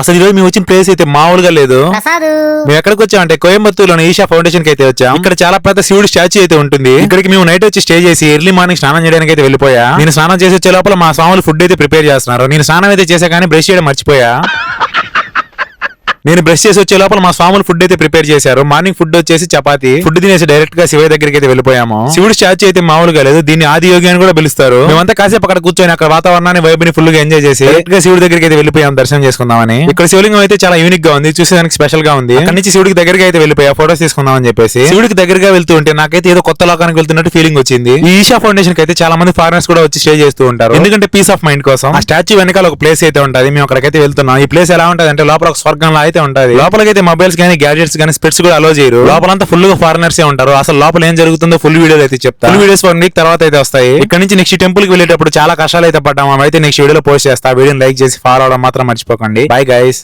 అసలు ఈ రోజు మేము వచ్చిన ప్లేస్ అయితే మామూలుగా లేదు. మేము ఎక్కడికి వచ్చామంటే కోయంబత్తూరులోని ఈషా ఫౌండేషన్ కి అయితే వచ్చాం. ఇక్కడ చాలా పెద్ద శివుడు స్టాచ్యూ అయితే ఉంటుంది. ఇక్కడికి మేము నైట్ వచ్చి స్టే చేసి ఎర్లీ మార్నింగ్ స్నానం చేయడానికి అయితే వెళ్ళిపోయా. నేను స్నానం చేసి వచ్చే లోపల మా స్వాములు ఫుడ్ అయితే ప్రిపేర్ చేస్తున్నారు. నేను స్నానం అయితే చేసా కానీ బ్రష్ చేయడం మర్చిపోయా. నేను బ్రష్ చేసి వచ్చే లోపల మా స్వాములు ఫుడ్ అయితే ప్రిపేర్ చేశారు. మార్నింగ్ ఫుడ్ వచ్చేసి చపాతి. ఫుడ్ తినేసి డైరెక్ట్ గా శివయ్య దగ్గరికి అయితే వెళ్ళిపోయాము. శివుడు స్టాచ్యూ అయితే మామూలుగా లేదు. దీన్ని ఆది యోగి అని కూడా పిలుస్తారు. మేమంతా కాసేపు అక్కడ కూర్చొని అక్కడ వాతావరణాన్ని వైబ్ ని ఫుల్ గా ఎంజాయ్ చేసి డైరెక్ట్ గా శివుడి దగ్గరికి అయితే వెళ్ళిపోయాం దర్శనం చేసుకుందామని. ఇక్కడ శివలింగం అయితే చాలా యూనిక్ గా ఉంది, చూసేదానికి స్పెషల్ గా ఉంది. అక్కడి నుంచి శివుడికి దగ్గరగా అయితే వెళ్ళిపోయా ఫోటోస్ తీసుకుందాం అని చెప్పేసి. శివుడికి దగ్గరగా వెళ్తూ ఉంటే నాకైతే ఏదో కొత్త లోకానికి వెళ్తున్నట్టు ఫీలింగ్ వచ్చింది. ఈ ఈషా ఫౌండేషన్ కి అయితే చాలా మంది ఫారినర్స్ కూడా వచ్చి స్టే చేస్తూ ఉంటారు. ఎందుకంటే పీస్ ఆఫ్ మైండ్ కోసం. ఆ స్టాచ్యూ వెనకాల ఒక ప్లేస్ అయితే ఉంటుంది. మేము అక్కడికైతే వెళ్తున్నాం. ఈ ప్లేస్ ఎలా ఉంటుంది అంటే లోపల ఒక స్వర్గంలా అయితే ఉంటుంది. లోపల మొబైల్స్ కానీ గ్యాడ్జెట్స్ కానీ స్పెట్స్ కూడా అలో చేయరు. లోపలంతా ఫుల్ గా ఫారినర్స్ ఉంటారు. అసలు లోపల ఏం జరుగుతుందో ఫుల్ వీడియోలు అయితే చెప్తా. ఫుల్ వీడియోస్ 1 వీక్ తర్వాత అయితే వస్తాయి. ఇక్కడ నుంచి నెక్స్ట్ టెంపుల్ కి వెళ్ళేటప్పుడు చాలా కష్టాలు అయితే పడ్డాము. అయితే నెక్స్ట్ వీడియోలో పోస్ట్ చేస్తా. వీడియోని లైక్ చేసి ఫాలో అవడం మాత్రం మర్చిపోకండి. Bye guys.